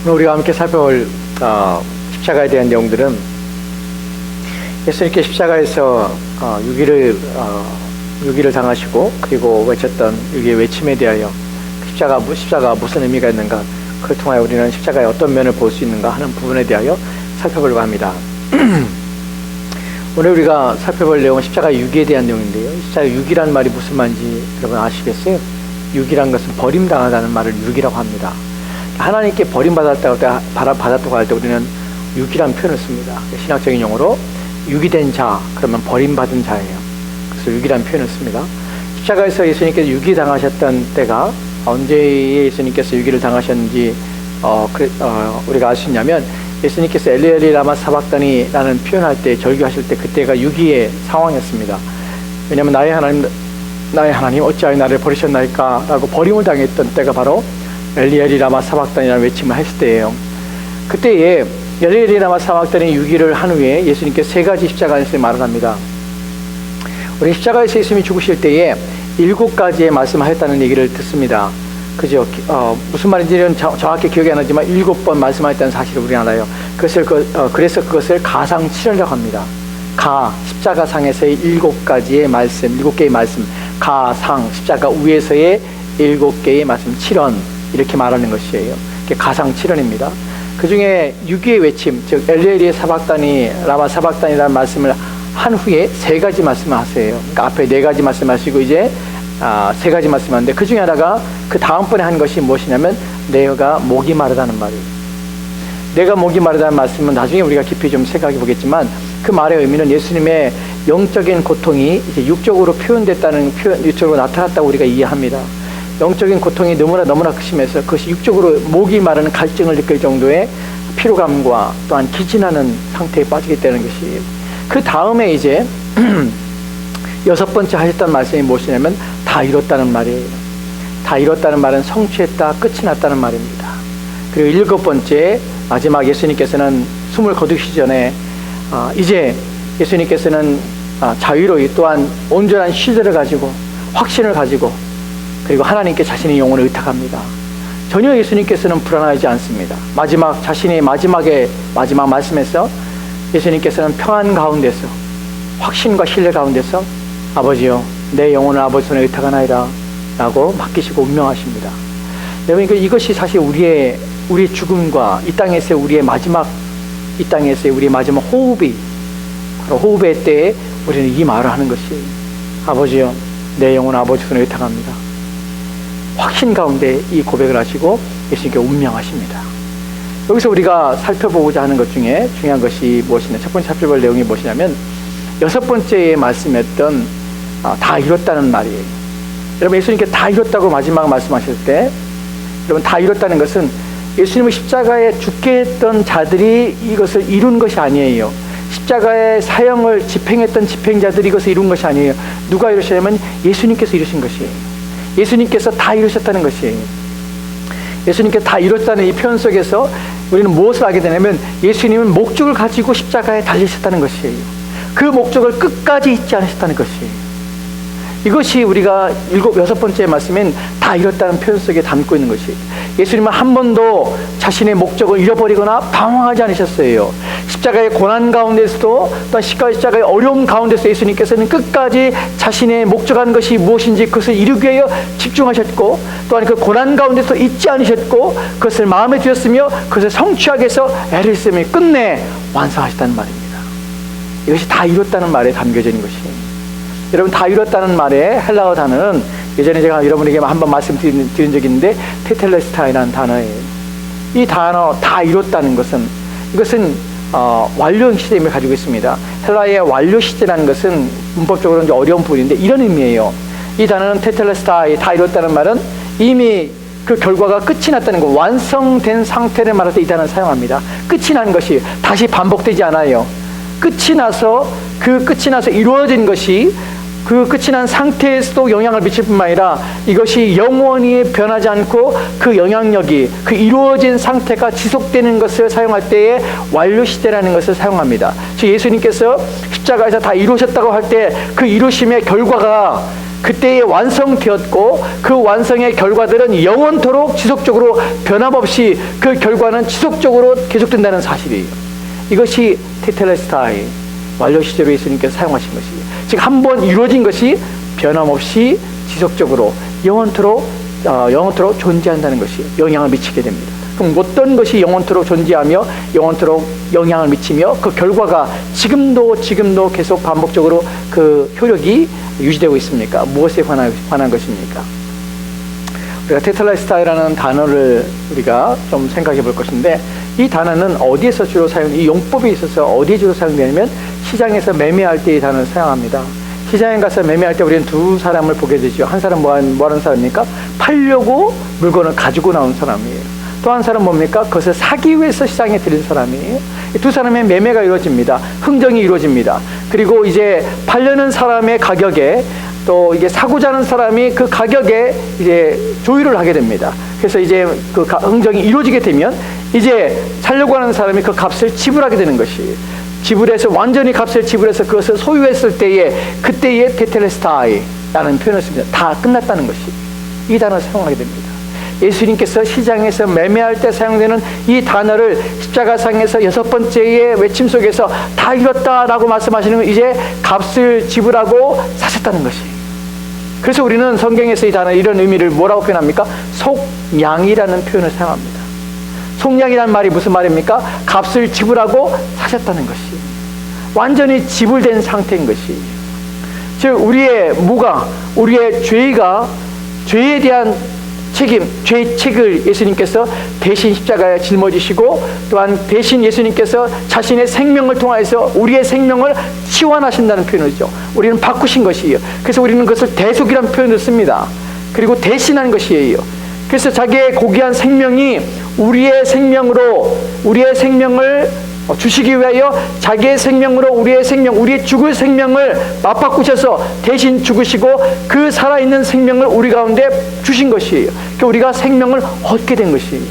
오늘 우리가 함께 살펴볼 십자가에 대한 내용들은 예수님께 십자가에서 유기를 당하시고 그리고 외쳤던 유기의 외침에 대하여 십자가가 무슨 의미가 있는가, 그걸 통하여 우리는 십자가의 어떤 면을 볼 수 있는가 하는 부분에 대하여 살펴보려고 합니다. 오늘 우리가 살펴볼 내용은 십자가 유기에 대한 내용인데요. 십자가 유기란 말이 무슨 말인지 여러분 아시겠어요? 유기란 것은 버림당하다는 말을 유기라고 합니다. 하나님께 버림받았다고 할 때 우리는 유기란 표현을 씁니다. 신학적인 용어로 유기된 자, 그러면 버림받은 자예요. 그래서 유기란 표현을 씁니다. 십자가에서 예수님께서 유기당하셨던 때가 언제 예수님께서 유기를 당하셨는지 우리가 알 수 있냐면, 예수님께서 엘리 엘리 라마 사박다니라는 표현할 때, 절규하실 때 그때가 유기의 상황이었습니다. 왜냐하면 나의 하나님 어찌하여 나를 버리셨나이까 라고 버림을 당했던 때가 바로 엘리 엘리 라마 사박다니라는 외침을 했을 때예요. 그때에 엘리 엘리 라마 사박다니 유기를 한 후에 예수님께서 세 가지 십자가에서 말을 합니다. 우리 십자가에서 예수님이 죽으실 때에 7가지의 말씀을 하셨다는 얘기를 듣습니다. 그죠? 무슨 말인지는 정확히 기억이 안 나지만 7번 말씀하셨다는 사실을 우리 알아요. 그래서 그것을 가상칠언이라고 합니다. 십자가상에서의 7가지의 말씀, 7개의 말씀, 가상, 십자가 위에서의 7개의 말씀, 칠언, 이렇게 말하는 것이에요. 이게 가상칠언입니다. 그 중에 유기의 외침, 즉 엘리엘리의 사박다니, 라마 사박다니라는 말씀을 한 후에 3가지 말씀을 하세요. 그러니까 앞에 4가지 말씀하시고 이제 3가지 말씀하는데, 그 중에 하나가 그 다음번에 한 것이 무엇이냐면 내가 목이 마르다는 말이에요. 내가 목이 마르다는 말씀은 나중에 우리가 깊이 좀 생각해 보겠지만, 그 말의 의미는 예수님의 영적인 고통이 이제 육적으로 표현됐다는 육적으로 나타났다고 우리가 이해합니다. 영적인 고통이 너무나 심해서 그것이 육적으로 목이 마르는 갈증을 느낄 정도의 피로감과 또한 기진하는 상태에 빠지게 되는 것이에요. 그 다음에 이제 6번째 하셨던 말씀이 무엇이냐면 다 이뤘다는 말이에요. 다 이뤘다는 말은 성취했다, 끝이 났다는 말입니다. 그리고 7번째 마지막 예수님께서는 숨을 거두시기 전에 이제 예수님께서는 자유로이 또한 온전한 신뢰를 가지고 확신을 가지고 그리고 하나님께 자신의 영혼을 의탁합니다. 전혀 예수님께서는 불안하지 않습니다. 자신의 마지막 말씀에서 예수님께서는 평안 가운데서 확신과 신뢰 가운데서 아버지여 내 영혼을 아버지 손에 의탁하나이다 라고 맡기시고 운명하십니다. 여러분, 이것이 사실 우리의 죽음과 이 땅에서의 우리의 마지막 호흡이 바로 호흡의 때에 우리는 이 말을 하는 것이에요. 아버지여 내 영혼을 아버지 손에 의탁합니다. 확신 가운데 이 고백을 하시고 예수님께 운명하십니다. 여기서 우리가 살펴보고자 하는 것 중에 중요한 것이 무엇이냐, 첫 번째 살펴볼 내용이 무엇이냐면 6번째의 말씀했던 다 이뤘다는 말이에요. 여러분, 예수님께 다 이뤘다고 마지막 말씀하실 때, 여러분, 다 이뤘다는 것은 예수님을 십자가에 죽게 했던 자들이 이것을 이룬 것이 아니에요. 십자가의 사형을 집행했던 집행자들이 이것을 이룬 것이 아니에요. 누가 이루셨냐면 예수님께서 이루신 것이에요. 예수님께서 다 이루셨다는 것이에요. 예수님께서 다 이뤘다는 이 표현 속에서 우리는 무엇을 알게 되냐면 예수님은 목적을 가지고 십자가에 달리셨다는 것이에요. 그 목적을 끝까지 잊지 않으셨다는 것이에요. 이것이 우리가 6번째 말씀인 다 이뤘다는 표현 속에 담고 있는 것이에요. 예수님은 한 번도 자신의 목적을 잃어버리거나 방황하지 않으셨어요. 십자가의 고난 가운데서도 또 십자가의 어려움 가운데서 예수님께서는 끝까지 자신의 목적한 것이 무엇인지 그것을 이루기 위하여 집중하셨고, 또한 그 고난 가운데서 잊지 않으셨고 그것을 마음에 두셨으며 그것을 성취하기 위해서 애를 쓰며 끝내 완성하셨다는 말입니다. 이것이 다 이뤘다는 말에 담겨져 있는 것이에요. 여러분, 다 이뤘다는 말의 헬라어 단어는 예전에 제가 여러분에게 한번 말씀드린 적이 있는데 테텔레스타이라는 단어예요. 이 단어 다 이뤘다는 것은 이것은 완료 시제임을 가지고 있습니다. 헬라의 완료 시제라는 것은 문법적으로 이제 어려운 부분인데 이런 의미예요. 이 단어는 테텔레스타이, 다 이뤘다는 말은 이미 그 결과가 끝이 났다는 것, 완성된 상태를 말할 때 이 단어를 사용합니다. 끝이 난 것이 다시 반복되지 않아요. 끝이 나서 이루어진 것이 그 끝이 난 상태에서도 영향을 미칠 뿐만 아니라 이것이 영원히 변하지 않고 그 영향력이 그 이루어진 상태가 지속되는 것을 사용할 때에 완료 시대라는 것을 사용합니다. 즉 예수님께서 십자가에서 다 이루셨다고 할 때 그 이루심의 결과가 그때에 완성되었고 그 완성의 결과들은 영원토록 지속적으로 변함없이 그 결과는 지속적으로 계속된다는 사실이에요. 이것이 테텔레스타이 완료 시제로 예수님께서 사용하신 것이에요. 즉 한 번 이루어진 것이 변함없이 지속적으로 영원토록 존재한다는 것이 영향을 미치게 됩니다. 그럼 어떤 것이 영원토록 존재하며 영원토록 영향을 미치며 그 결과가 지금도 계속 반복적으로 그 효력이 유지되고 있습니까? 무엇에 관한 것입니까? 우리가 테텔레스타이라는 단어를 우리가 좀 생각해 볼 것인데, 이 단어는 어디에서 주로 이 용법에 있어서 어디에 주로 사용되냐면 시장에서 매매할 때 이 단어를 사용합니다. 시장에 가서 매매할 때 우리는 두 사람을 보게 되죠. 한 사람 뭐 하는 사람입니까? 팔려고 물건을 가지고 나온 사람이에요. 또 한 사람은 뭡니까? 그것을 사기 위해서 시장에 들인 사람이에요. 두 사람의 매매가 이루어집니다. 흥정이 이루어집니다. 그리고 이제 팔려는 사람의 가격에 또 이게 사고자 하는 사람이 그 가격에 이제 조율을 하게 됩니다. 그래서 이제 그 흥정이 이루어지게 되면 이제 살려고 하는 사람이 그 값을 지불하게 되는 것이에요. 지불해서 완전히 값을 지불해서 그것을 소유했을 때에 그때의 테텔레스타이라는 표현을 씁니다. 다 끝났다는 것이 이 단어를 사용하게 됩니다. 예수님께서 시장에서 매매할 때 사용되는 이 단어를 십자가상에서 6번째의 외침 속에서 다 이뤘다라고 말씀하시는 건 이제 값을 지불하고 사셨다는 것이에요. 그래서 우리는 성경에서 이 단어 이런 의미를 뭐라고 표현합니까? 속량이라는 표현을 사용합니다. 속량이라는 말이 무슨 말입니까? 값을 지불하고 사셨다는 것이 완전히 지불된 상태인 것이. 즉 우리의 무가, 우리의 죄에 대한 책임, 죄의 책을 예수님께서 대신 십자가에 짊어지시고 또한 대신 예수님께서 자신의 생명을 통하여서 우리의 생명을 치환하신다는 표현이죠. 우리는 바꾸신 것이에요. 그래서 우리는 그것을 대속이라는 표현을 씁니다. 그리고 대신한 것이에요. 그래서 자기의 고귀한 생명이 우리의 생명을 주시기 위하여 자기의 생명으로 우리의 죽을 생명을 맞바꾸셔서 대신 죽으시고 그 살아있는 생명을 우리 가운데 주신 것이에요. 그러니까 우리가 생명을 얻게 된 것이에요.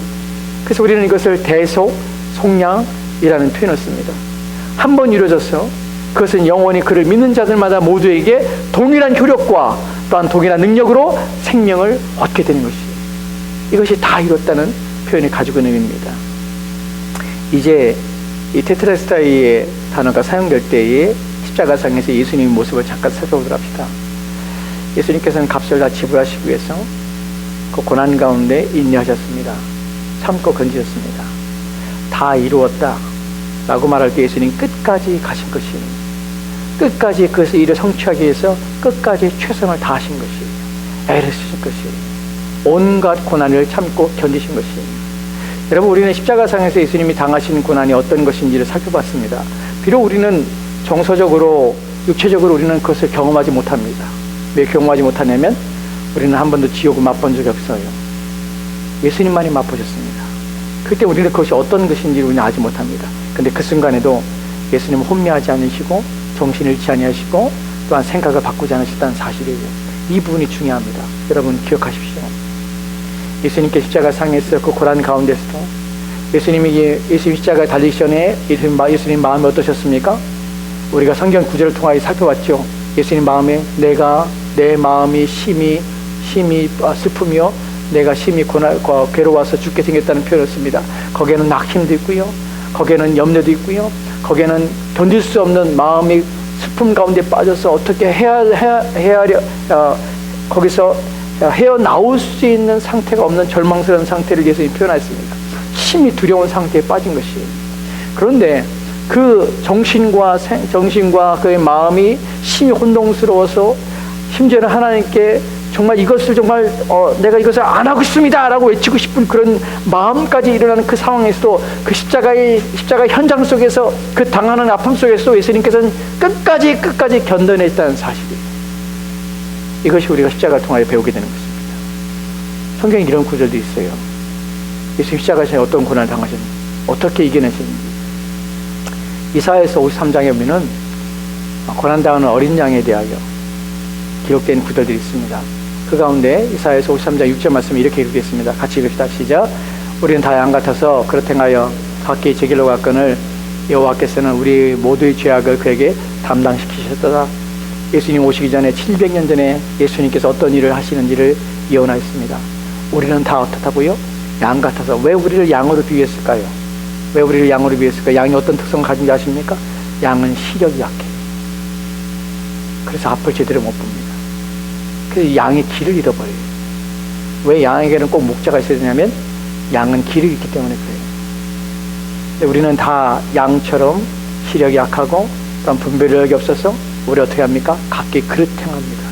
그래서 우리는 이것을 대속, 속량이라는 표현을 씁니다. 한 번 이루어져서 그것은 영원히 그를 믿는 자들마다 모두에게 동일한 효력과 또한 동일한 능력으로 생명을 얻게 되는 것이에요. 이것이 다 이뤘다는 표현을 가지고 있는 의미입니다. 이제 이 테텔레스타이의 단어가 사용될 때에 십자가상에서 예수님의 모습을 잠깐 살펴보도록 합시다. 예수님께서는 값을 다 지불하시기 위해서 그 고난 가운데 인내하셨습니다. 참고 견디셨습니다. 다 이루었다 라고 말할 때 예수님 끝까지 가신 것이에요. 끝까지 그것을 일을 성취하기 위해서 끝까지 최선을 다하신 것이에요. 애를 쓰신 것이에요. 온갖 고난을 참고 견디신 것이에요. 여러분, 우리는 십자가상에서 예수님이 당하신 고난이 어떤 것인지를 살펴봤습니다. 비록 우리는 정서적으로, 육체적으로 우리는 그것을 경험하지 못합니다. 왜 경험하지 못하냐면 우리는 한 번도 지옥을 맛본 적이 없어요. 예수님만이 맛보셨습니다. 그때 우리는 그것이 어떤 것인지 우리는 알지 못합니다. 근데 그 순간에도 예수님은 혼미하지 않으시고 정신을 잃지 아니하시고 또한 생각을 바꾸지 않으셨다는 사실이에요. 이 부분이 중요합니다. 여러분 기억하십시오. 예수님께 십자가상에서 그 고난 가운데서도 예수님 십자가에 달리기 전에 예수님 마음이 어떠셨습니까? 우리가 성경 구절을 통하여 살펴봤죠. 예수님 마음에 내 마음이 심히 슬프며 내가 심히 괴로워서 죽게 생겼다는 표현을 씁니다. 거기에는 낙심도 있고요. 거기에는 염려도 있고요. 거기에는 견딜 수 없는 마음이 슬픔 가운데 빠져서 어떻게 거기서 헤어나올 수 있는 상태가 없는 절망스러운 상태를 예수님이 표현했습니다. 심히 두려운 상태에 빠진 것이에요. 그런데 그 정신과 그의 마음이 심히 혼동스러워서 심지어는 하나님께 정말 이것을 내가 이것을 안 하고 있습니다 라고 외치고 싶은 그런 마음까지 일어나는 그 상황에서도 그 십자가 현장 속에서 그 당하는 아픔 속에서 예수님께서는 끝까지 견뎌냈다는 사실이에요. 이것이 우리가 십자가를 통하여 배우게 되는 것입니다. 성경에 이런 구절도 있어요. 예수 십자가에서 어떤 고난을 당하셨는지, 어떻게 이겨내셨는지. 이사야서 53장에 보면은 고난당하는 어린 양에 대하여 기록된 구절들이 있습니다. 그 가운데 이사야서 53장 6절 말씀이 이렇게 기록되어 같이 읽읍시다. 시작. 우리는 다 양 같아서 그렇행하여 각기 제 길로 갔거늘 여호와께서는 우리 모두의 죄악을 그에게 담당시키셨도다. 예수님 오시기 전에 700년 전에 예수님께서 어떤 일을 하시는지를 예언하였습니다. 우리는 다 어떻다고요? 양 같아서. 왜 우리를 양으로 비유했을까요? 왜 우리를 양으로 비유했을까요? 양이 어떤 특성을 가진지 아십니까? 양은 시력이 약해요. 그래서 앞을 제대로 못 봅니다. 그래서 양의 길을 잃어버려요. 왜 양에게는 꼭 목자가 있어야 되냐면 양은 길을 잃기 때문에 그래요. 근데 우리는 다 양처럼 시력이 약하고 또한 분별력이 없어서 우리 어떻게 합니까? 각기 그릇 행합니다.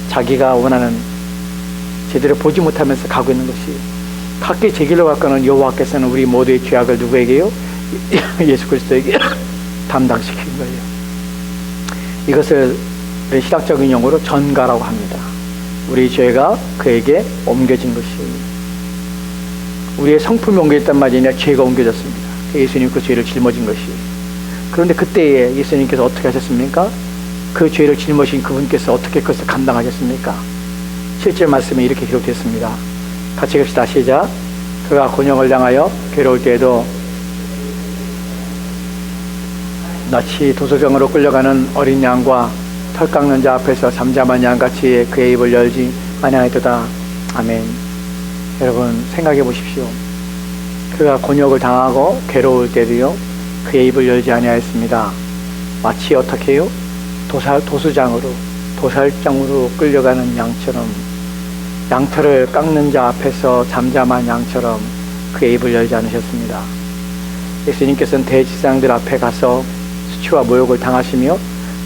자기가 원하는 제대로 보지 못하면서 가고 있는 것이 각기 제 길로 가까는 여호와께서는 우리 모두의 죄악을 누구에게요? 예수 그리스도에게 담당시킨 거예요. 이것을 신학적인 용어로 전가라고 합니다. 우리 죄가 그에게 옮겨진 것이에요. 우리의 성품이 옮겨졌단 말이 아니라 죄가 옮겨졌습니다. 예수님 그 죄를 짊어진 것이에요. 그런데 그때에 예수님께서 어떻게 하셨습니까? 그 죄를 짊어진 그분께서 어떻게 그것을 감당하셨습니까? 7절 말씀에 이렇게 기록됐습니다. 같이 갑시다. 시작. 그가 곤욕을 당하여 괴로울 때에도 낯이 도서정으로 끌려가는 어린 양과 털 깎는 자 앞에서 잠잠한 양같이 그의 입을 열지 아니하였도다. 아멘. 여러분 생각해 보십시오. 그가 곤욕을 당하고 괴로울 때도요 그의 입을 열지 아니하였습니다. 마치 어떻게 해요? 도살장으로 끌려가는 양처럼, 양털을 깎는 자 앞에서 잠잠한 양처럼 그의 입을 열지 않으셨습니다. 예수님께서는 대지상들 앞에 가서 수치와 모욕을 당하시며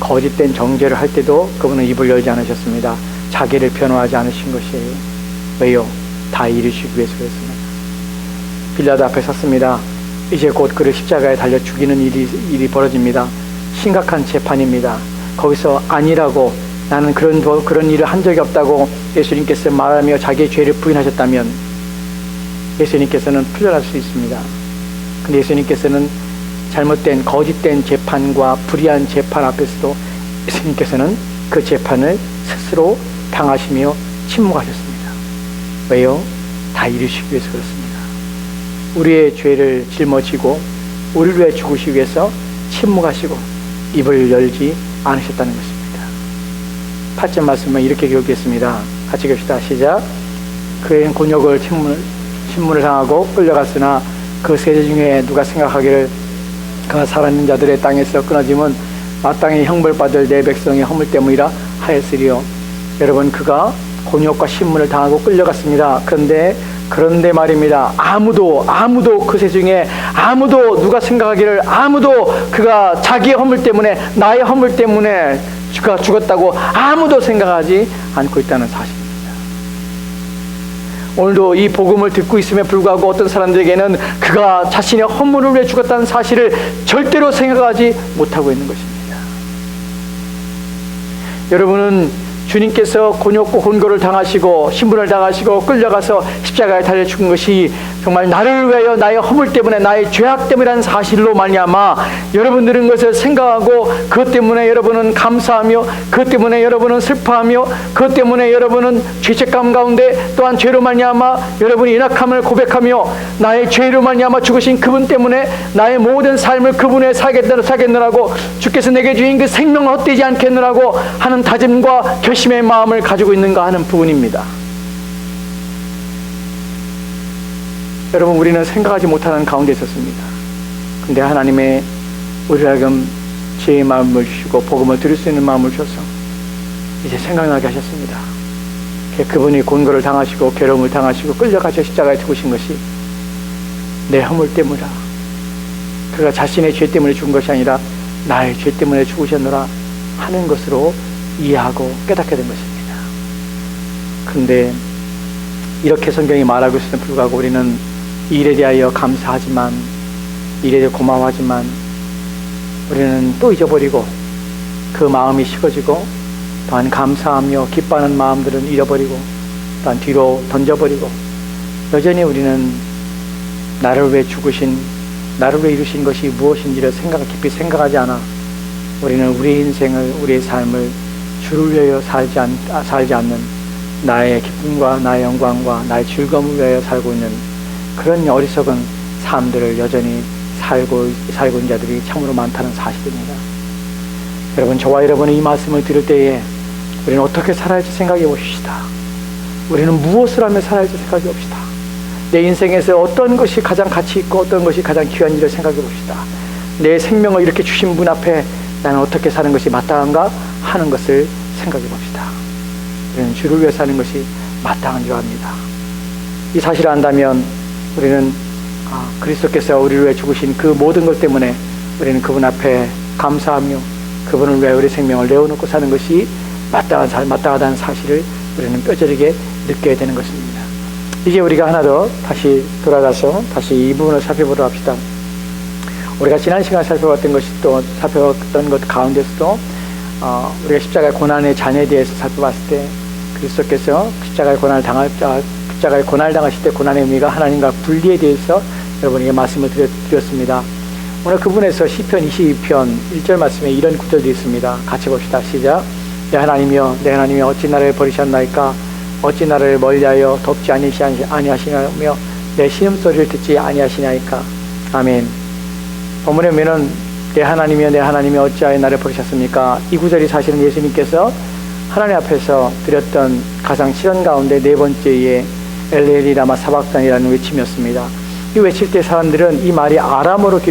거짓된 정죄를 할 때도 그분은 입을 열지 않으셨습니다. 자기를 변호하지 않으신 것이에요. 왜요? 다 이루시기 위해서 그랬습니다. 빌라도 앞에 섰습니다. 이제 곧 그를 십자가에 달려 죽이는 일이 벌어집니다. 심각한 재판입니다. 거기서 아니라고, 나는 그런 일을 한 적이 없다고 예수님께서 말하며 자기의 죄를 부인하셨다면 예수님께서는 풀려날 수 있습니다. 근데 예수님께서는 잘못된 거짓된 재판과 불의한 재판 앞에서도 예수님께서는 그 재판을 스스로 당하시며 침묵하셨습니다. 왜요? 다 이루시기 위해서 그렇습니다. 우리의 죄를 짊어지고 우리를 위해 죽으시기 위해서 침묵하시고 입을 열지 않으셨다는 것입니다. 8절 말씀은 이렇게 기록했습니다. 같이 읽읍시다. 시작. 그의 곤욕을 신문을 당하고 끌려갔으나 그 세대 중에 누가 생각하기를 그가 살아있는 자들의 땅에서 끊어짐은 마땅히 형벌받을 내 백성의 허물 때문이라 하였으리요. 여러분, 그가 곤욕과 신문을 당하고 끌려갔습니다. 그런데 말입니다. 아무도 그 세 중에 아무도 누가 생각하기를 아무도 그가 자기의 허물 때문에, 나의 허물 때문에 그가 죽었다고 아무도 생각하지 않고 있다는 사실입니다. 오늘도 이 복음을 듣고 있음에 불구하고 어떤 사람들에게는 그가 자신의 허물을 위해 죽었다는 사실을 절대로 생각하지 못하고 있는 것입니다. 여러분은 주님께서 곤욕고 곤고를 당하시고 신분을 당하시고 끌려가서 십자가에 달려 죽은 것이 정말 나를 위하여 나의 허물 때문에, 나의 죄악 때문이라는 사실로 말미암아 여러분들은 그것을 생각하고 그것 때문에 여러분은 감사하며 그것 때문에 여러분은 슬퍼하며 그것 때문에 여러분은 죄책감 가운데 또한 죄로 말미암아 여러분이 연약함을 고백하며 나의 죄로 말미암아 죽으신 그분 때문에 나의 모든 삶을 그분에 살겠느라고 주께서 내게 주신 그 생명을 헛되지 않겠느라고 하는 다짐과 결심의 마음을 가지고 있는가 하는 부분입니다. 여러분, 우리는 생각하지 못하는 가운데 있었습니다. 근데 하나님의 우리를 하여금 지혜의 마음을 주시고 복음을 들을 수 있는 마음을 주셔서 이제 생각나게 하셨습니다. 그분이 곤고를 당하시고 괴로움을 당하시고 끌려가셔 십자가에 죽으신 것이 내 허물 때문이라, 그가 자신의 죄 때문에 죽은 것이 아니라 나의 죄 때문에 죽으셨노라 하는 것으로 이해하고 깨닫게 된 것입니다. 그런데 이렇게 성경이 말하고 있음에 불구하고 우리는 이 일에 대하여 감사하지만, 일에 대해 고마워하지만 우리는 또 잊어버리고 그 마음이 식어지고 또한 감사하며 기뻐하는 마음들은 잃어버리고 또한 뒤로 던져버리고 여전히 우리는 나를 위해 죽으신, 나를 위해 이루신 것이 무엇인지를 깊이 생각하지 않아 우리는 우리의 인생을, 우리의 삶을 주를 위하여 살지 않는, 나의 기쁨과 나의 영광과 나의 즐거움을 위하여 살고 있는 그런 어리석은 삶들을 여전히 살고 있는 자들이 참으로 많다는 사실입니다. 여러분, 저와 여러분의 이 말씀을 들을 때에 우리는 어떻게 살아야지 생각해 봅시다. 우리는 무엇을 하며 살아야지 생각해 봅시다. 내 인생에서 어떤 것이 가장 가치 있고 어떤 것이 가장 귀한 일을 생각해 봅시다. 내 생명을 이렇게 주신 분 앞에 나는 어떻게 사는 것이 마땅한가 하는 것을 생각해 봅시다. 우리는 주를 위해 사는 것이 마땅한 줄 압니다. 이 사실을 안다면 우리는 그리스도께서 우리를 위해 죽으신 그 모든 것 때문에 우리는 그분 앞에 감사하며 그분을 위해 우리 생명을 내어놓고 사는 것이 마땅하다는 사실을 우리는 뼈저리게 느껴야 되는 것입니다. 이제 우리가 하나 더 다시 돌아가서 다시 이 부분을 살펴보도록 합시다. 우리가 지난 시간에 살펴봤던 것 가운데서도 우리가 십자가의 고난의 잔에 대해서 살펴봤을 때 그리스도께서 십자가의 고난을 당하실 때 고난의 의미가 하나님과 분리에 대해서 여러분에게 말씀을 드렸습니다. 오늘 그 부분에서 시편 22편 1절 말씀에 이런 구절도 있습니다. 같이 봅시다. 시작. 내 하나님이여 어찌 나를 버리셨나이까? 어찌 나를 멀리하여 덮지 아니하시냐며 내 신음소리를 듣지 아니하시냐이까? 아멘. 본문에 보면은 내 하나님이여 어찌하여 나를 버리셨습니까? 이 구절이 사실은 예수님께서 하나님 앞에서 드렸던 가장 시련 가운데 네 번째의 엘레리 라마 사박단이라는 외침이었습니다. 이 외칠 때 사람들은 이 말이 아람어였기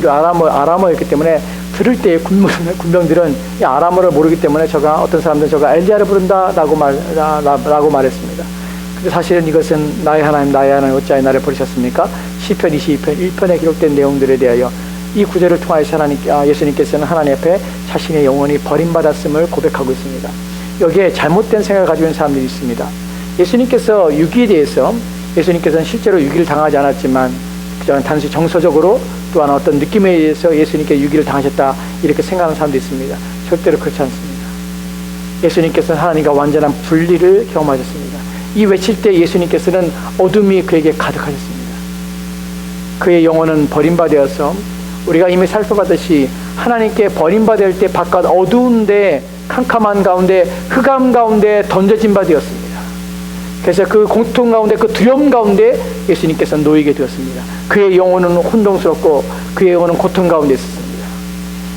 때문에 들을 때 군병들은 이 아람어를 모르기 때문에 어떤 사람들은 저가 엘리야를 부른다라고 말했습니다. 근데 사실은 이것은 나의 하나님 어찌하여 나를 버리셨습니까? 시편 22편 1편에 기록된 내용들에 대하여 이 구절을 통하여 예수님께서는 하나님 앞에 자신의 영혼이 버림받았음을 고백하고 있습니다. 여기에 잘못된 생각을 가지고 있는 사람들이 있습니다. 예수님께서 유기에 대해서 예수님께서는 실제로 유기를 당하지 않았지만 그저 단순히 정서적으로 또한 어떤 느낌에 의해서 예수님께 유기를 당하셨다 이렇게 생각하는 사람도 있습니다. 절대로 그렇지 않습니다. 예수님께서는 하나님과 완전한 분리를 경험하셨습니다. 이 외칠 때 예수님께서는 어둠이 그에게 가득하셨습니다. 그의 영혼은 버림받아서 우리가 이미 살펴봤듯이 하나님께 버림받을 때 바깥 어두운데 캄캄한 가운데 흑암 가운데 던져진 바 되었습니다. 그래서 그 공통 가운데 그 두려움 가운데 예수님께서 놓이게 되었습니다. 그의 영혼은 혼동스럽고 그의 영혼은 고통 가운데 있었습니다.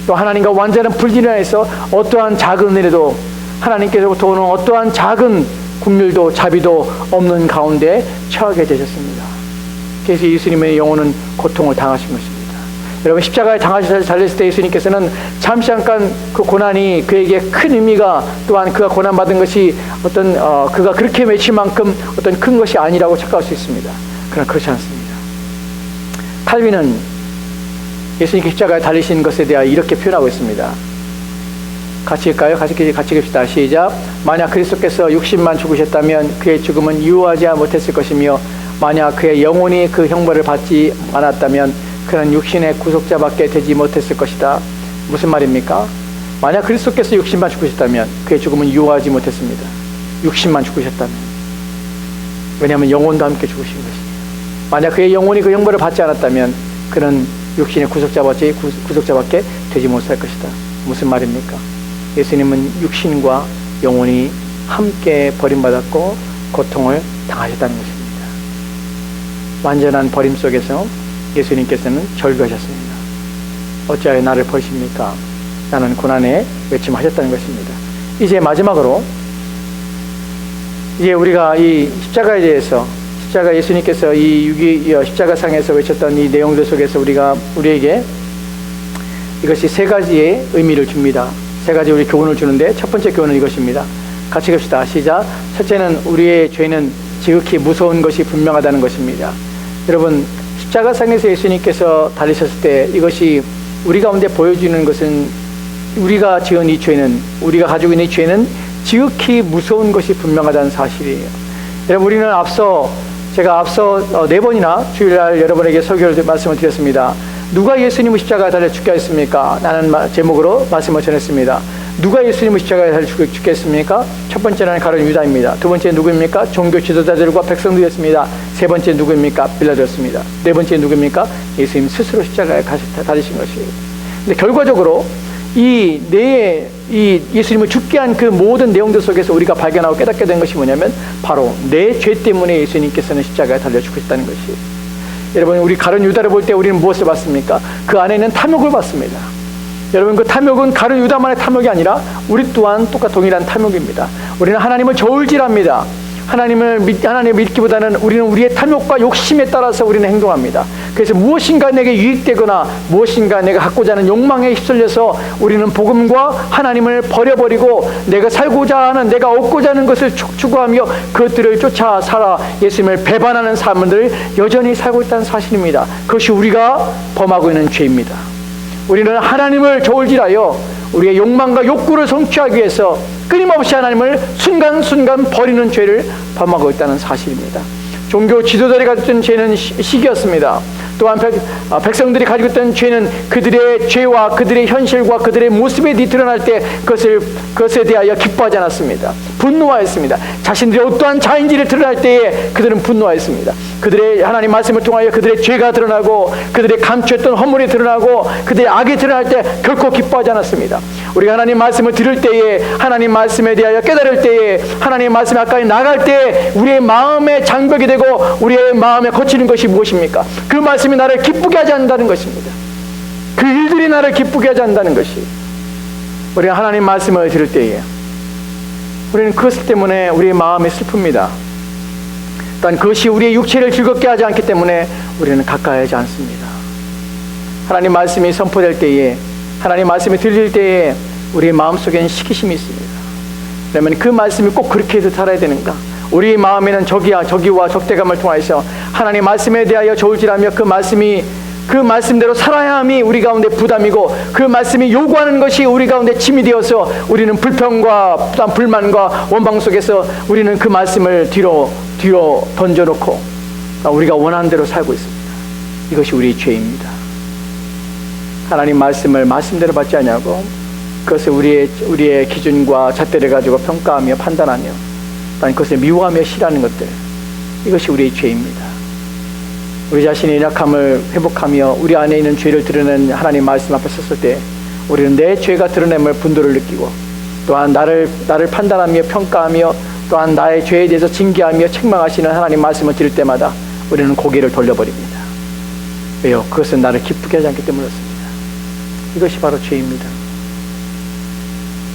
또 하나님과 완전한 분리를 해서 어떠한 작은 일에도 하나님께서부터 오는 어떠한 작은 국률도 자비도 없는 가운데 처하게 되셨습니다. 그래서 예수님의 영혼은 고통을 당하신 것입니다. 여러분, 십자가에 달렸을 때 예수님께서는 잠시 잠깐 그 고난이 그에게 큰 의미가 또한 그가 고난받은 것이 그가 그렇게 외칠 만큼 어떤 큰 것이 아니라고 착각할 수 있습니다. 그러나 그렇지 않습니다. 칼빈은 예수님께 십자가에 달리신 것에 대하여 이렇게 표현하고 있습니다. 같이 읽까요? 같이 읽읍시다. 시작. 만약 그리스도께서 육신만 죽으셨다면 그의 죽음은 유효하지 못했을 것이며 만약 그의 영혼이 그 형벌을 받지 않았다면 그는 육신의 구속자밖에 되지 못했을 것이다. 무슨 말입니까? 만약 그리스도께서 육신만 죽으셨다면 그의 죽음은 유효하지 못했습니다. 육신만 죽으셨다면. 왜냐하면 영혼도 함께 죽으신 것이에요. 만약 그의 영혼이 그 형벌을 받지 않았다면 그는 육신의 구속자밖에 되지 못할 것이다. 무슨 말입니까? 예수님은 육신과 영혼이 함께 버림받았고 고통을 당하셨다는 것입니다. 완전한 버림 속에서 예수님께서는 절규하셨습니다. 어찌하여 나를 버리십니까? 나는 고난에 외침하셨다는 것입니다. 이제 마지막으로 이제 우리가 이 십자가에 대해서 예수님께서 십자가상에서 외쳤던 이 내용들 속에서 우리에게 이것이 세 가지의 의미를 줍니다. 세 가지 우리 교훈을 주는데 첫 번째 교훈은 이것입니다. 같이 갑시다. 시작. 첫째는 우리의 죄는 지극히 무서운 것이 분명하다는 것입니다. 여러분, 십자가상에서 예수님께서 달리셨을 때 이것이 우리 가운데 보여주는 것은 우리가 지은 이 죄는, 우리가 가지고 있는 이 죄는 지극히 무서운 것이 분명하다는 사실이에요. 여러분, 우리는 제가 앞서 4번이나 주일날 여러분에게 설교를 말씀을 드렸습니다. 누가 예수님을 십자가에 달려 죽게 했습니까? 라는 제목으로 말씀을 전했습니다. 누가 예수님을 십자가에 달려 죽게 했습니까? 첫 번째는 가룟 유다입니다. 두 번째는 누구입니까? 종교 지도자들과 백성들이었습니다. 세 번째는 누구입니까? 빌라도였습니다. 네 번째는 누구입니까? 예수님 스스로 십자가에 달리신 것이에요. 근데 결과적으로 이 예수님을 죽게 한 그 모든 내용들 속에서 우리가 발견하고 깨닫게 된 것이 뭐냐면 바로 내 죄 때문에 예수님께서는 십자가에 달려 죽으셨다는 것이에요. 여러분, 우리 가룟 유다를 볼 때 우리는 무엇을 봤습니까? 그 안에는 탐욕을 봤습니다. 여러분, 그 탐욕은 가룟 유다만의 탐욕이 아니라 우리 또한 동일한 탐욕입니다. 우리는 하나님을 저울질합니다. 하나님을 믿기보다는 우리는 우리의 탐욕과 욕심에 따라서 우리는 행동합니다. 그래서 무엇인가 내게 유익되거나 무엇인가 내가 갖고자 하는 욕망에 휩쓸려서 우리는 복음과 하나님을 버려버리고 내가 살고자 하는, 내가 얻고자 하는 것을 추구하며 그것들을 쫓아 살아 예수님을 배반하는 삶을 여전히 살고 있다는 사실입니다. 그것이 우리가 범하고 있는 죄입니다. 우리는 하나님을 저울질하여 우리의 욕망과 욕구를 성취하기 위해서 끊임없이 하나님을 순간순간 버리는 죄를 범하고 있다는 사실입니다. 종교 지도자들이 가지고 있던 죄는 시기였습니다. 또한 백성들이 가지고 있던 죄는 그들의 죄와 그들의 현실과 그들의 모습에 드러날 때 그것에 대하여 기뻐하지 않았습니다. 분노하였습니다. 자신들이 어떠한 자인지를 드러날 때에 그들은 분노하였습니다. 그들의 하나님 말씀을 통하여 그들의 죄가 드러나고 그들의 감추었던 허물이 드러나고 그들의 악이 드러날 때 결코 기뻐하지 않았습니다. 우리가 하나님 말씀을 들을 때에, 하나님 말씀에 대하여 깨달을 때에, 하나님 말씀 가까이 나갈 때 우리의 마음의 장벽이 되고 우리의 마음에 거치는 것이 무엇입니까? 그 말씀이 나를 기쁘게 하지 않는다는 것입니다. 그 일들이 나를 기쁘게 하지 않는다는 것이, 우리가 하나님 말씀을 들을 때에 우리는 그것 때문에 우리의 마음이 슬픕니다. 또한 그것이 우리의 육체를 즐겁게 하지 않기 때문에 우리는 가까이 하지 않습니다. 하나님 말씀이 선포될 때에, 하나님 말씀이 들릴 때에 우리의 마음속에는 시기심이 있습니다. 그러면 그 말씀이 꼭 그렇게 해서 살아야 되는가? 우리 마음에는 적이와 적대감을 통해서 하나님 말씀에 대하여 저울질하며 그 말씀대로 살아야 함이 우리 가운데 부담이고, 그 말씀이 요구하는 것이 우리 가운데 짐이 되어서 우리는 불평과 불만과 원망 속에서 우리는 그 말씀을 뒤로 던져놓고 우리가 원하는 대로 살고 있습니다. 이것이 우리의 죄입니다. 하나님 말씀을 말씀대로 받지 않냐고 그것을 우리의 기준과 잣대를 가지고 평가하며 판단하며 그것을 미워하며 싫어하는 것들, 이것이 우리의 죄입니다. 우리 자신의 연약함을 회복하며 우리 안에 있는 죄를 드러낸 하나님 말씀 앞에 섰을 때 우리는 내 죄가 드러냄을 분노를 느끼고, 또한 나를 판단하며 평가하며 또한 나의 죄에 대해서 징계하며 책망하시는 하나님 말씀을 들을 때마다 우리는 고개를 돌려버립니다. 왜요? 그것은 나를 기쁘게 하지 않기 때문이었습니다. 이것이 바로 죄입니다.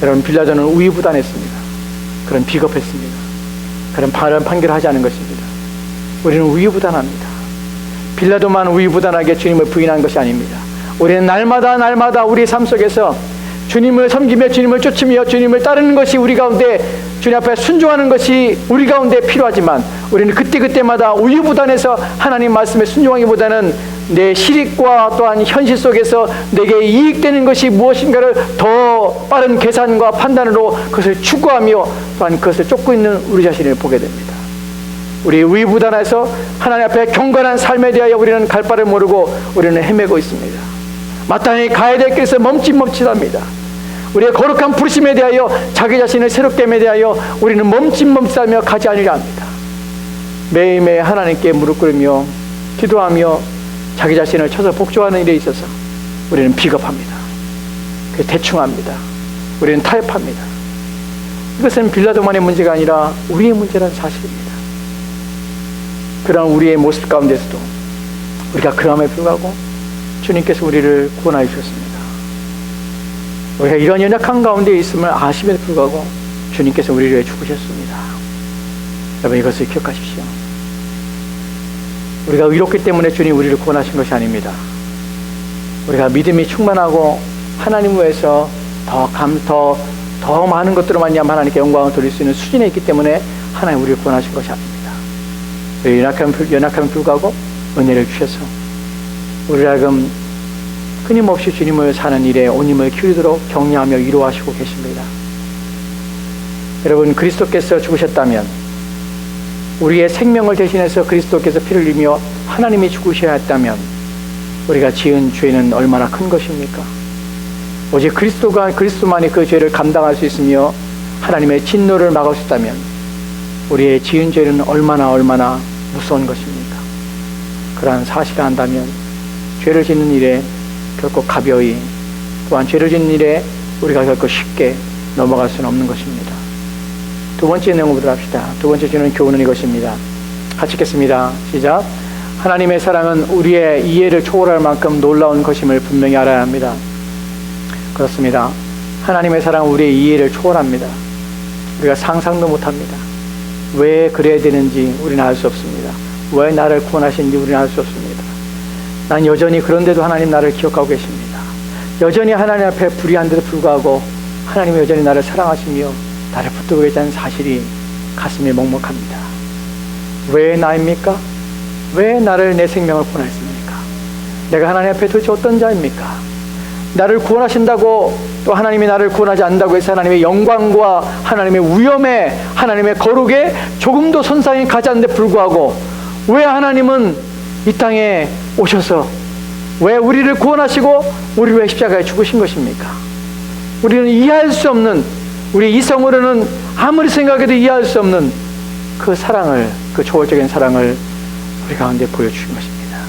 여러분, 빌라도는 우유부단했습니다. 그런 비겁했습니다. 그런 바른 판결을 하지 않은 것입니다. 우리는 우유부단합니다. 빌라도만 우유부단하게 주님을 부인한 것이 아닙니다. 우리는 날마다 우리의 삶 속에서 주님을 섬기며 주님을 쫓으며 주님을 따르는 것이 우리 가운데, 주님 앞에 순종하는 것이 우리 가운데 필요하지만 우리는 그때마다 우유부단해서 하나님 말씀에 순종하기보다는 내 실익과 또한 현실 속에서 내게 이익되는 것이 무엇인가를 더 빠른 계산과 판단으로 그것을 추구하며 또한 그것을 쫓고 있는 우리 자신을 보게 됩니다. 우리 우유부단해서 하나님 앞에 경건한 삶에 대하여 우리는 갈 바를 모르고 우리는 헤매고 있습니다. 마땅히 가야 될 길에서 멈칫합니다. 우리의 거룩한 부르심에 대하여, 자기 자신을 새롭게 함에 대하여 우리는 멈칫하며 가지 않으려 합니다. 매일매일 하나님께 무릎 꿇으며 기도하며 자기 자신을 쳐서 복종하는 일에 있어서 우리는 비겁합니다. 대충합니다. 우리는 타협합니다. 이것은 빌라도만의 문제가 아니라 우리의 문제라는 사실입니다. 그런 우리의 모습 가운데서도 우리가 그럼에 불구하고 주님께서 우리를 구원하여 주셨습니다. 우리가 이런 연약한 가운데 있음을 아심에도 불구하고 주님께서 우리를 위해 죽으셨습니다. 여러분, 이것을 기억하십시오. 우리가 의롭기 때문에 주님 우리를 구원하신 것이 아닙니다. 우리가 믿음이 충만하고 하나님 위해서 더 많은 것들로 말미암아 하나님께 영광을 돌릴 수 있는 수준에 있기 때문에 하나님 우리를 구원하신 것이 아닙니다. 우리 연약함에 불구하고 은혜를 주셔서 우리를 하여금 끊임없이 주님을 사는 일에 온 힘을 기울이도록 격려하며 위로하시고 계십니다. 여러분, 그리스도께서 죽으셨다면, 우리의 생명을 대신해서 그리스도께서 피를 흘리며 하나님이 죽으셔야 했다면 우리가 지은 죄는 얼마나 큰 것입니까? 오직 그리스도만이 그 죄를 감당할 수 있으며 하나님의 진노를 막을 수 있다면 우리의 지은 죄는 얼마나 무서운 것입니까? 그러한 사실을 안다면 죄를 짓는 일에 결코 가벼이, 또한 죄를 짓는 일에 우리가 결코 쉽게 넘어갈 수는 없는 것입니다. 두 번째 내용을 보도록 합시다. 두 번째 주는 교훈은 이것입니다. 같이 읽겠습니다. 시작. 하나님의 사랑은 우리의 이해를 초월할 만큼 놀라운 것임을 분명히 알아야 합니다. 그렇습니다. 하나님의 사랑은 우리의 이해를 초월합니다. 우리가 상상도 못합니다. 왜 그래야 되는지 우리는 알 수 없습니다. 왜 나를 구원하신지 우리는 알 수 없습니다. 난 여전히 그런데도 하나님 나를 기억하고 계십니다. 여전히 하나님 앞에 불의한데도 불구하고 하나님이 여전히 나를 사랑하시며 나를 붙들고 계시다는 사실이 가슴이 먹먹합니다. 왜 나입니까? 왜 나를 내 생명을 구원하셨습니까? 내가 하나님 앞에 도대체 어떤 자입니까? 나를 구원하신다고 또 하나님이 나를 구원하지 않는다고 해서 하나님의 영광과 하나님의 위엄에 하나님의 거룩에 조금도 손상이 가지 않는데 불구하고 왜 하나님은 이 땅에 오셔서 왜 우리를 구원하시고 우리를 왜 십자가에 죽으신 것입니까? 우리는 이해할 수 없는, 우리 이성으로는 아무리 생각해도 이해할 수 없는 그 사랑을, 그 초월적인 사랑을 우리 가운데 보여주신 것입니다.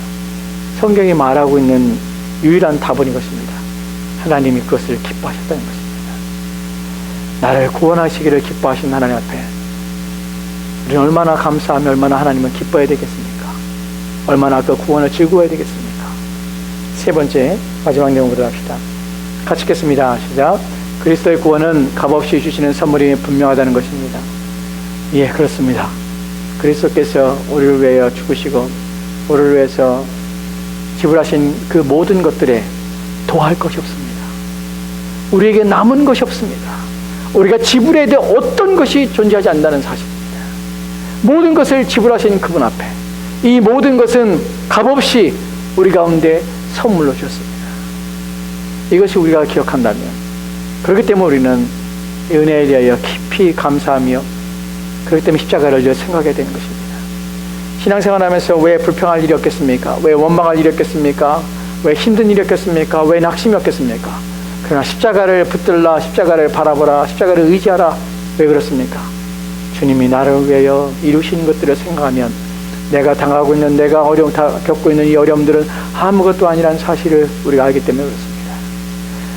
성경이 말하고 있는 유일한 답은 이것입니다. 하나님이 그것을 기뻐하셨다는 것입니다. 나를 구원하시기를 기뻐하신 하나님 앞에 우리는 얼마나 감사하며 얼마나 하나님은 기뻐해야 되겠습니까? 얼마나 그 구원을 즐거워해야 되겠습니까? 세 번째, 마지막 내용으로 합시다. 같이 읽겠습니다. 시작. 그리스도의 구원은 값없이 주시는 선물이 분명하다는 것입니다. 예, 그렇습니다. 그리스도께서 우리를 위하여 죽으시고 우리를 위해서 지불하신 그 모든 것들에 더할 것이 없습니다. 우리에게 남은 것이 없습니다. 우리가 지불해야 될 어떤 것이 존재하지 않는다는 사실입니다. 모든 것을 지불하신 그분 앞에 이 모든 것은 값없이 우리 가운데 선물로 주셨습니다. 이것이 우리가 기억한다면, 그렇기 때문에 우리는 은혜에 대하여 깊이 감사하며 그렇기 때문에 십자가를 늘 생각해야 되는 것입니다. 신앙생활하면서 왜 불평할 일이 없겠습니까? 왜 원망할 일이 없겠습니까? 왜 힘든 일이 없겠습니까? 왜 낙심이 없겠습니까? 그러나 십자가를 붙들라, 십자가를 바라보라, 십자가를 의지하라. 왜 그렇습니까? 주님이 나를 위하여 이루신 것들을 생각하면 내가 당하고 있는, 내가 겪고 있는 이 어려움들은 아무것도 아니라는 사실을 우리가 알기 때문에 그렇습니다.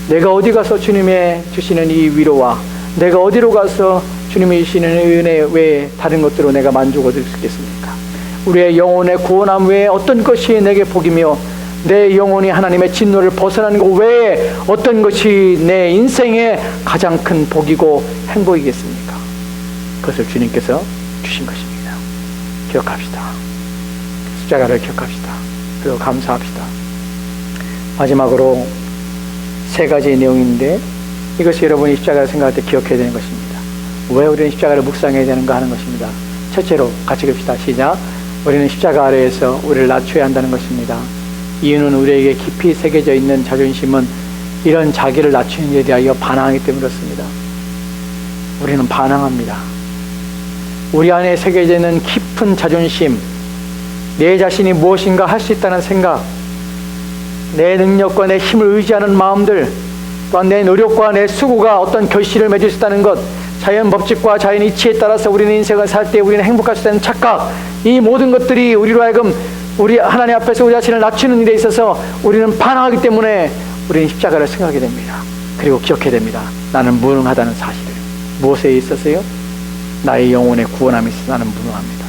내가 어디 가서 주님의 주시는 이 위로와 내가 어디로 가서 주님이 주시는 은혜 외에 다른 것들로 내가 만족을 얻을 수 있겠습니까? 우리의 영혼의 구원함 외에 어떤 것이 내게 복이며 내 영혼이 하나님의 진노를 벗어나는 것 외에 어떤 것이 내 인생의 가장 큰 복이고 행복이겠습니까? 그것을 주님께서 주신 것입니다. 기억합시다. 십자가를 기억합시다. 그리고 감사합시다. 마지막으로 세 가지 내용인데 이것이 여러분이 십자가를 생각할 때 기억해야 되는 것입니다. 왜 우리는 십자가를 묵상해야 되는가 하는 것입니다. 첫째로 같이 읽읍시다. 시작. 우리는 십자가 아래에서 우리를 낮춰야 한다는 것입니다. 이유는 우리에게 깊이 새겨져 있는 자존심은 이런 자기를 낮추는 데 대하여 반항하기 때문에 그렇습니다. 우리는 반항합니다. 우리 안에 새겨져 있는 깊은 자존심, 내 자신이 무엇인가 할 수 있다는 생각, 내 능력과 내 힘을 의지하는 마음들, 또한 내 노력과 내 수고가 어떤 결실을 맺을 수 있다는 것, 자연 법칙과 자연 이치에 따라서 우리는 인생을 살 때 우리는 행복할 수 있다는 착각, 이 모든 것들이 우리로 하여금 우리 하나님 앞에서 우리 자신을 낮추는 일에 있어서 우리는 반항하기 때문에 우리는 십자가를 생각하게 됩니다. 그리고 기억해야 됩니다. 나는 무능하다는 사실을. 무엇에 있어서요? 나의 영혼의 구원함에 있어서 나는 무능합니다.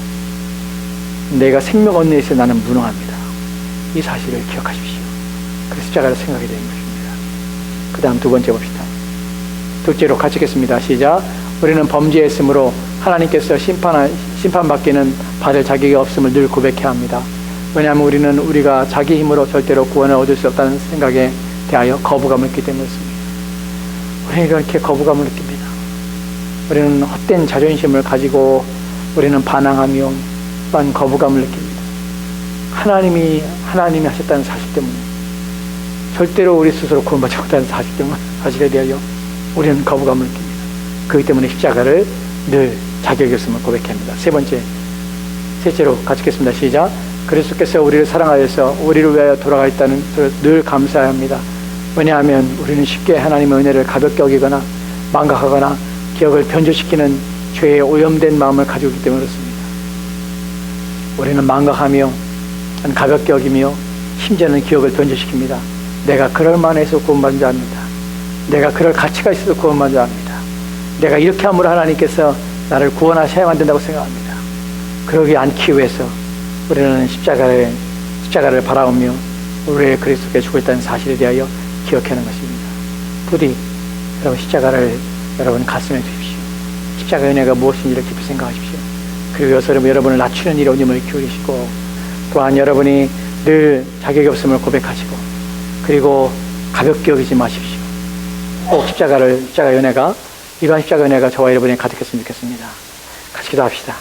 내가 생명 얻는 데 있어서 나는 무능합니다. 이 사실을 기억하십시오. 그래서 십자가를 생각하게 되는 것입니다. 그 다음 두 번째 봅시다. 둘째로 같이 읽겠습니다. 시작. 우리는 범죄했으므로 하나님께서 심판받기는 받을 자격이 없음을 늘 고백해야 합니다. 왜냐하면 우리는 우리가 자기 힘으로 절대로 구원을 얻을 수 없다는 생각에 대하여 거부감을 느끼기 때문이었습니다. 우리는 이렇게 거부감을 느낍니다. 우리는 헛된 자존심을 가지고 우리는 반항하며 또한 거부감을 느낍니다. 하나님이 하셨다는 사실 때문에, 절대로 우리 스스로 구원받지 못하는 사실에 대하여 우리는 거부감을 느낍니다. 그렇기 때문에 십자가를 늘 자격이 없음을 고백해야 합니다. 셋째로 같이 읽겠습니다. 시작. 그리스도께서 우리를 사랑하여서 우리를 위하여 돌아가셨다는 것을 늘 감사해야 합니다. 왜냐하면 우리는 쉽게 하나님의 은혜를 가볍게 여기거나 망각하거나 기억을 변조시키는 죄에 오염된 마음을 가지고 있기 때문에 그렇습니다. 우리는 망각하며 가볍게 여기며 심지어는 기억을 변조시킵니다. 내가 그럴 만해서 구원받은 자입니다. 내가 그럴 가치가 있어서 구원받은 자입니다. 내가 이렇게 함으로 하나님께서 나를 구원하셔야 한다고 생각합니다. 그러지 않기 위해서 우리는 십자가를 바라보며 우리의 그리스도께 죽었다는 사실에 대하여 기억하는 것입니다. 부디 여러분 십자가를 여러분 가슴에 두십시오. 십자가의 은혜가 무엇인지를 깊이 생각하십시오. 그리고 이어서 여러분을 낮추는 일에 힘을 기울이시고, 또한 여러분이 늘 자격이 없음을 고백하시고, 그리고 가볍게 여기지 마십시오. 꼭 십자가의 은혜가, 이러한 십자가의 은혜가 저와 여러분이 가득했으면 좋겠습니다. 같이 기도합시다.